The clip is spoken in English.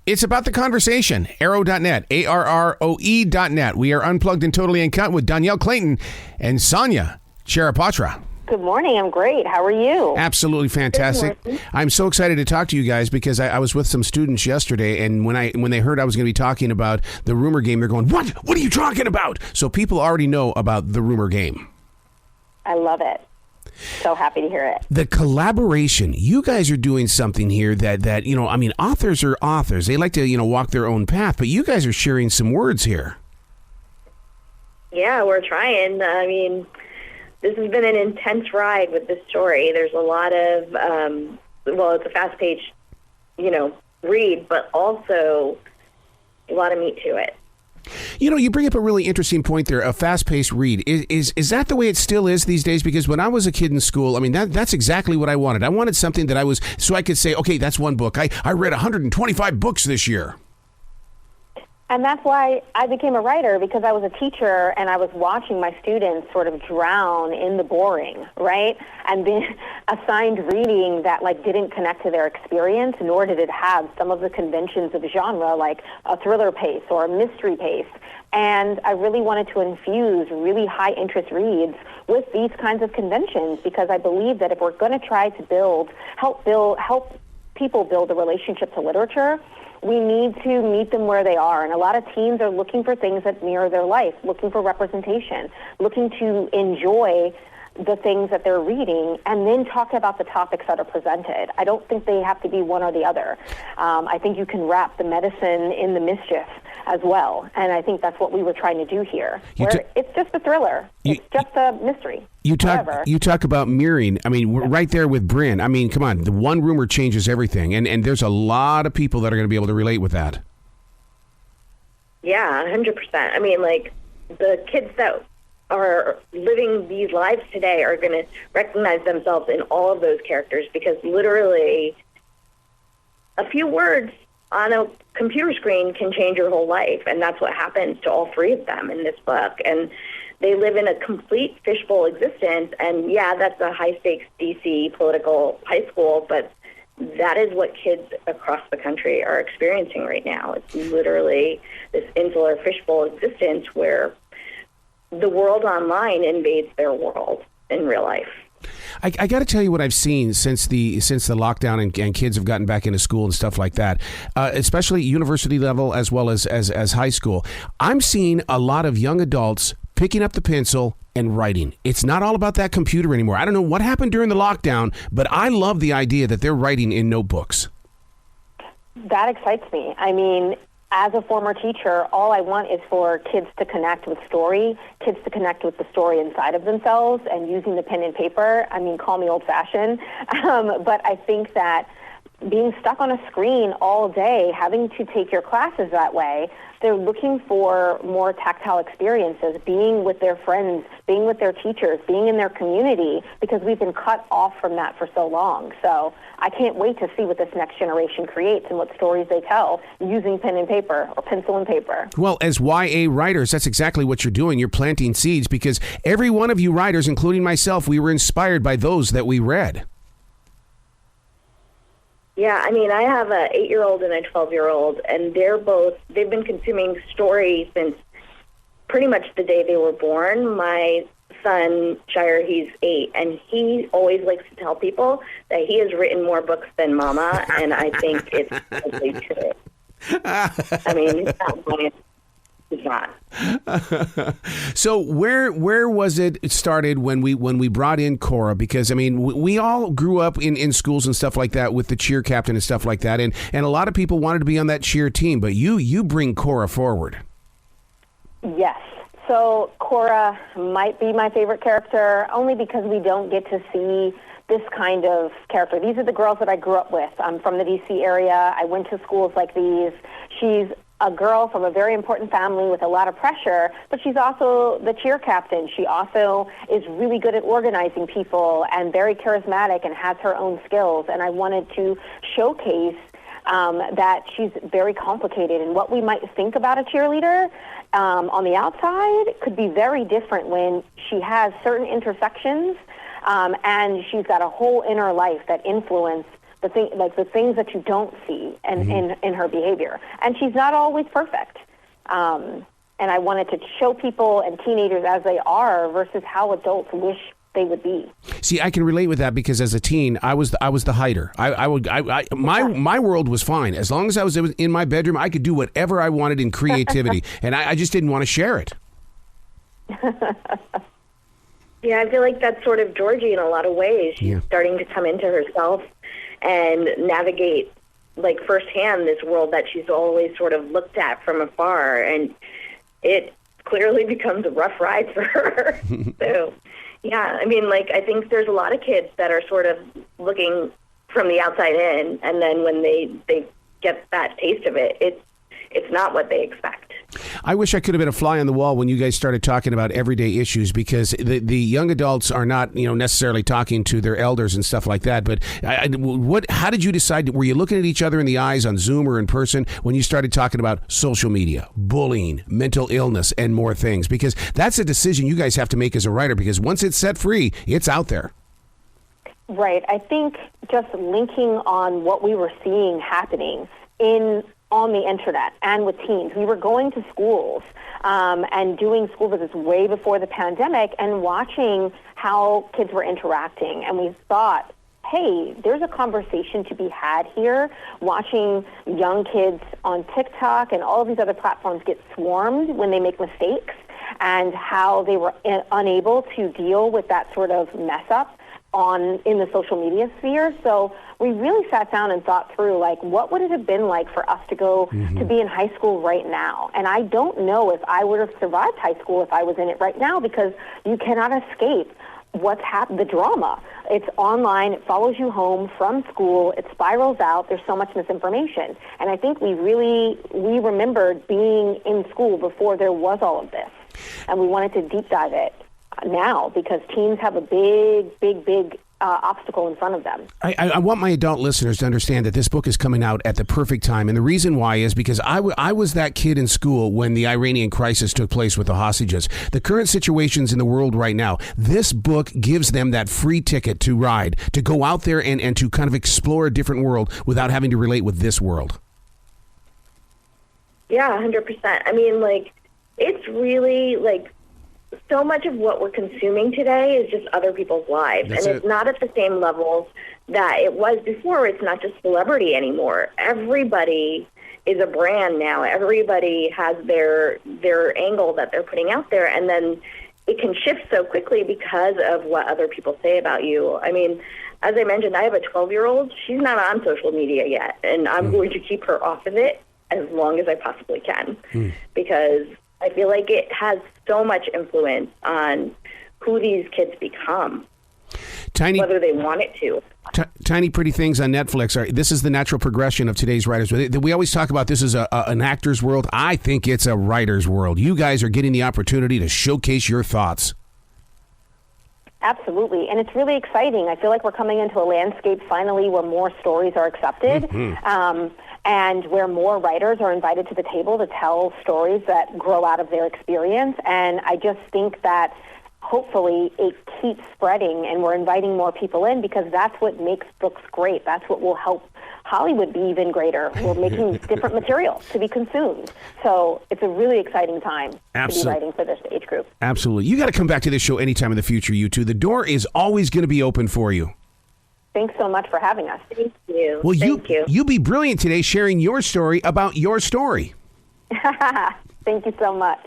It's about the conversation. Arrow.net, ARROE.net. We are unplugged and totally uncut with Dhonielle, Clayton, and Sonia Charaipotra. Good morning. I'm great. How are you? Absolutely fantastic. I'm so excited to talk to you guys because I was with some students yesterday, and when they heard I was going to be talking about the rumor game, they're going, "What? What are you talking about?" So people already know about the rumor game. I love it. So happy to hear it. The collaboration, you guys are doing something here that authors are authors. They like to, walk their own path, but you guys are sharing some words here. Yeah, we're trying. I mean, this has been an intense ride with this story. There's a lot of, it's a fast-paced, read, but also a lot of meat to it. You bring up a really interesting point there, a fast-paced read. Is that the way it still is these days? Because when I was a kid in school, I mean, that's exactly what I wanted. I wanted something that so I could say, okay, that's one book. I read 125 books this year. And that's why I became a writer, because I was a teacher and I was watching my students sort of drown in the boring, right? And being assigned reading that didn't connect to their experience, nor did it have some of the conventions of genre, like a thriller pace or a mystery pace. And I really wanted to infuse really high interest reads with these kinds of conventions, because I believe that if we're going to try to help people build a relationship to literature, we need to meet them where they are. And a lot of teens are looking for things that mirror their life, looking for representation, looking to enjoy the things that they're reading, and then talk about the topics that are presented. I don't think they have to be one or the other. I think you can wrap the medicine in the mischief as well. And I think that's what we were trying to do here. It's just a thriller. It's just a mystery. You talk about mirroring. I mean, we're right there with Bryn. I mean, come on. The one rumor changes everything. And there's a lot of people that are going to be able to relate with that. Yeah, 100%. I mean, the kids that are living these lives today are going to recognize themselves in all of those characters, because literally a few words on a computer screen can change your whole life. And that's what happens to all three of them in this book. And they live in a complete fishbowl existence. And yeah, that's a high-stakes DC political high school, but that is what kids across the country are experiencing right now. It's literally this insular fishbowl existence where the world online invades their world in real life. I got to tell you what I've seen since the lockdown and kids have gotten back into school and stuff like that, especially university level as well as high school. I'm seeing a lot of young adults picking up the pencil and writing. It's not all about that computer anymore. I don't know what happened during the lockdown, but I love the idea that they're writing in notebooks. That excites me. I mean, as a former teacher, all I want is for kids to connect with story, kids to connect with the story inside of themselves, and using the pen and paper. I mean, call me old-fashioned, but I think that being stuck on a screen all day, having to take your classes that way, they're looking for more tactile experiences, being with their friends, being with their teachers, being in their community, because we've been cut off from that for so long. So I can't wait to see what this next generation creates and what stories they tell using pen and paper or pencil and paper. Well, as YA writers, that's exactly what you're doing. You're planting seeds, because every one of you writers, including myself, we were inspired by those that we read. Yeah, I mean, I have a 8-year-old and a 12-year-old, and they've been consuming stories since pretty much the day they were born. My son, Shire, he's 8, and he always likes to tell people that he has written more books than Mama, and I think it's probably true. I mean, he's not lying. He's not. So where was it started when we brought in Cora? Because I mean, we all grew up in schools and stuff like that with the cheer captain and stuff like that, and a lot of people wanted to be on that cheer team, but you bring Cora forward. Yes. So Cora might be my favorite character, only because we don't get to see this kind of character. These are the girls that I grew up with. I'm from the D.C. area. I went to schools like these. She's a girl from a very important family with a lot of pressure, but she's also the cheer captain. She also is really good at organizing people and very charismatic and has her own skills. And I wanted to showcase that she's very complicated, and what we might think about a cheerleader on the outside could be very different when she has certain intersections, and she's got a whole inner life that influence the things that you don't see in her behavior. And she's not always perfect. And I wanted to show people and teenagers as they are versus how adults wish they would be. See, I can relate with that because as a teen, I was the hider. My world was fine as long as I was in my bedroom. I could do whatever I wanted in creativity, and I just didn't want to share it. Yeah, I feel like that's sort of Georgie in a lot of ways. She's starting to come into herself and navigate, like, firsthand this world that she's always sort of looked at from afar, and it clearly becomes a rough ride for her. So. Yeah, I mean, like, I think there's a lot of kids that are sort of looking from the outside in, and then when they get that taste of it, it's not what they expect. I wish I could have been a fly on the wall when you guys started talking about everyday issues, because the young adults are not, necessarily talking to their elders and stuff like that. But how did you decide? Were you looking at each other in the eyes on Zoom or in person when you started talking about social media, bullying, mental illness, and more things? Because that's a decision you guys have to make as a writer, because once it's set free, it's out there. Right. I think just linking on what we were seeing happening on the internet and with teens. We were going to schools and doing school visits way before the pandemic and watching how kids were interacting. And we thought, hey, there's a conversation to be had here. Watching young kids on TikTok and all of these other platforms get swarmed when they make mistakes, and how they were unable to deal with that sort of mess up in the social media sphere. So we really sat down and thought through, like, what would it have been like for us to go to be in high school right now? And I don't know if I would have survived high school if I was in it right now, because you cannot escape the drama. It's online. It follows you home from school. It spirals out. There's so much misinformation. And I think we remembered being in school before there was all of this. And we wanted to deep dive it now, because teens have a big obstacle in front of them. I want my adult listeners to understand that this book is coming out at the perfect time. And the reason why is because I was that kid in school when the Iranian crisis took place with the hostages. The current situations in the world right now, this book gives them that free ticket to ride, to go out there and to kind of explore a different world without having to relate with this world. Yeah, 100%. I mean, like, it's really, like, so much of what we're consuming today is just other people's lives. It's not at the same levels that it was before. It's not just celebrity anymore. Everybody is a brand now. Everybody has their angle that they're putting out there, and then it can shift so quickly because of what other people say about you. I mean, as I mentioned, I have a 12-year-old. She's not on social media yet, and I'm going to keep her off of it as long as I possibly can, because I feel like it has so much influence on who these kids become, whether they want it to. Tiny Pretty Things on Netflix. This is the natural progression of today's writers. We always talk about this as an actor's world. I think it's a writer's world. You guys are getting the opportunity to showcase your thoughts. Absolutely, and it's really exciting. I feel like we're coming into a landscape finally where more stories are accepted. And where more writers are invited to the table to tell stories that grow out of their experience. And I just think that hopefully it keeps spreading, and we're inviting more people in, because that's what makes books great. That's what will help Hollywood be even greater. We're making different material to be consumed. So it's a really exciting time to be writing for this age group. Absolutely. You got to come back to this show anytime in the future, you two. The door is always going to be open for you. Thanks so much for having us. Thank you. Well, Thank you. You be brilliant today sharing your story about your story. Thank you so much.